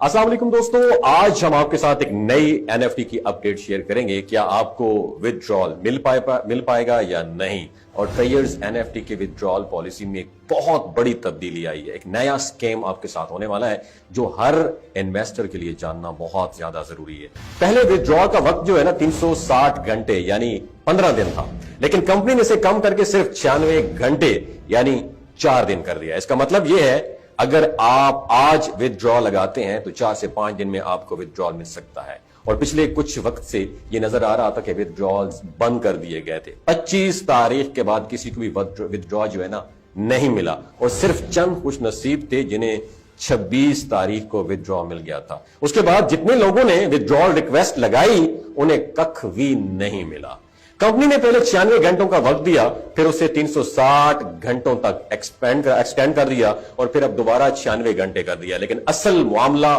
अस्सलाम वालेकुम दोस्तों, आज हम आपके साथ एक नई एनएफटी की अपडेट शेयर करेंगे। क्या आपको विथड्रॉल मिल पाएगा या नहीं। और ट्रेयर्स एनएफटी के विथड्रॉल पॉलिसी में एक बहुत बड़ी तब्दीली आई है। एक नया स्कीम आपके साथ होने वाला है जो हर इन्वेस्टर के लिए जानना बहुत ज्यादा जरूरी है। पहले विथड्रॉल का वक्त जो है ना 360 घंटे यानी 15 दिन था, लेकिन कंपनी ने इसे कम करके सिर्फ 96 घंटे यानी 4 दिन कर दिया। इसका मतलब यह है अगर आप आज विथड्रॉ लगाते हैं तो 4 से 5 दिन में आपको विथड्रॉल मिल सकता है। और पिछले कुछ वक्त से ये नजर आ रहा था कि विथड्रॉल्स बंद कर दिए गए थे। 25 तारीख के बाद किसी को भी विथड्रॉ जो है ना नहीं मिला, और सिर्फ चंद खुश नसीब थे जिन्हें 26 तारीख को विथड्रॉ मिल गया था। उसके बाद जितने लोगों ने विथड्रॉल रिक्वेस्ट लगाई उन्हें कख भी नहीं मिला। कंपनी ने पहले 96 घंटों का वक्त दिया, फिर उसे 360 घंटों तक एक्सटेंड कर दिया, और फिर अब दोबारा 96 घंटे कर दिया। लेकिन असल मामला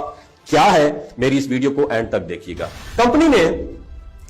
क्या है, मेरी इस वीडियो को एंड तक देखिएगा। कंपनी ने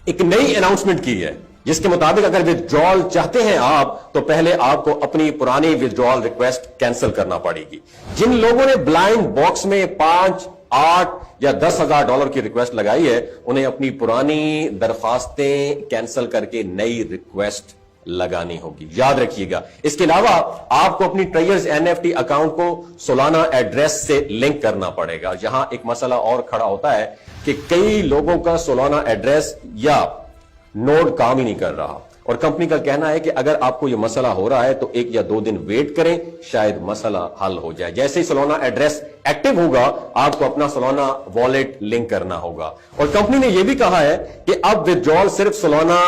एक नई अनाउंसमेंट की है जिसके मुताबिक अगर विथड्रॉल चाहते हैं आप तो पहले आपको अपनी पुरानी विथड्रॉल रिक्वेस्ट कैंसिल करना पड़ेगी। जिन लोगों ने ब्लाइंड बॉक्स में 5, 8 या 10,000 डॉलर की रिक्वेस्ट लगाई है उन्हें अपनी पुरानी दरखास्तें कैंसिल करके नई रिक्वेस्ट लगानी होगी, याद रखिएगा। इसके अलावा आपको अपनी ट्रेयर्स एनएफटी अकाउंट को सोलाना एड्रेस से लिंक करना पड़ेगा। जहां एक मसला और खड़ा होता है कि कई लोगों का सोलाना एड्रेस या नोड काम ही नहीं कर रहा, और कंपनी का कहना है कि अगर आपको यह मसला हो रहा है तो 1 या 2 दिन वेट करें, शायद मसला हल हो जाए। जैसे ही सोलाना एड्रेस एक्टिव होगा आपको अपना सोलाना वॉलेट लिंक करना होगा। और कंपनी ने यह भी कहा है कि अब विथड्रॉल सिर्फ सोलाना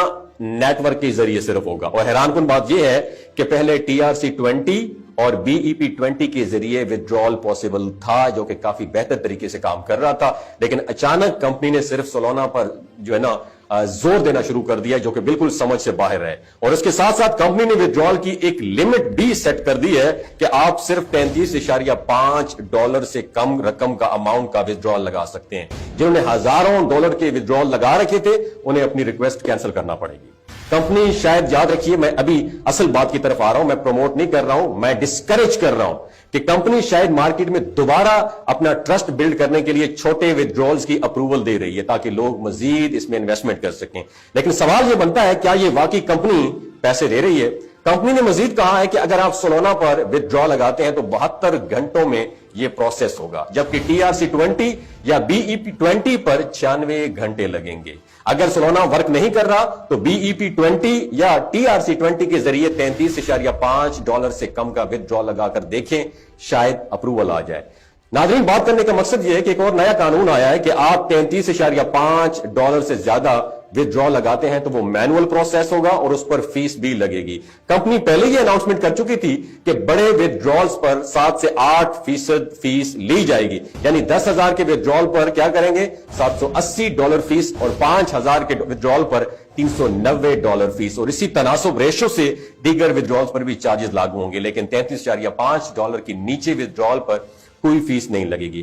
नेटवर्क के जरिए सिर्फ होगा। और हैरानकुन बात यह है कि पहले TRC20 और BEP20 के जरिए विथड्रॉल पॉसिबल था, जो कि काफी बेहतर तरीके से काम कर रहा था। लेकिन अचानक कंपनी ने सिर्फ सोलाना पर जो है ना जोर देना शुरू कर दिया, जो कि बिल्कुल समझ से बाहर है। और इसके साथ साथ कंपनी ने विथड्रॉल की एक लिमिट भी सेट कर दी है कि आप सिर्फ 33.5 डॉलर से कम रकम का अमाउंट का विथड्रॉल लगा सकते हैं। जिन्होंने हजारों डॉलर के विथड्रॉल लगा रखे थे उन्हें अपनी रिक्वेस्ट कैंसिल करना पड़ेगी। कंपनी, शायद याद रखिए, मैं अभी असल बात की तरफ आ रहा हूं, मैं प्रमोट नहीं कर रहा हूं, मैं डिस्करेज कर रहा हूं कि कंपनी शायद मार्केट में दोबारा अपना ट्रस्ट बिल्ड करने के लिए छोटे विथड्रॉल्स की अप्रूवल दे रही है ताकि लोग मजीद इसमें इन्वेस्टमेंट कर सकें। लेकिन सवाल यह बनता है, क्या यह वाकई कंपनी पैसे दे रही है? कंपनी ने मजीद कहा है कि अगर आप सोलाना पर विथड्रॉ लगाते हैं तो 72 घंटों में यह प्रोसेस होगा, जबकि TRC20 या BEP20 पर 96 घंटे लगेंगे। अगर सोलाना वर्क नहीं कर रहा तो BEP20 या TRC20 के जरिए 33.5 डॉलर से कम का विथड्रॉ लगाकर देखें, शायद अप्रूवल आ जाए। नाज़रीन, बात करने का मकसद यह है कि एक और नया कानून आया है कि आप 33.5 डॉलर से ज्यादा विथड्रॉ लगाते हैं तो वो मैनुअल प्रोसेस होगा और उस पर फीस भी लगेगी। कंपनी पहले ही अनाउंसमेंट कर चुकी थी कि बड़े विथड्रॉल्स पर 7 से 8% फीस ली जाएगी। यानी 10,000 के विथड्रॉल पर क्या करेंगे, $780 फीस, और 5,000 के विथड्रॉल पर $390 फीस। और इसी तनासब रेशो से दीगर विथड्रॉल्स पर भी चार्जेस लागू होंगे, लेकिन 33.5 डॉलर के नीचे विथड्रॉल पर कोई फीस नहीं लगेगी।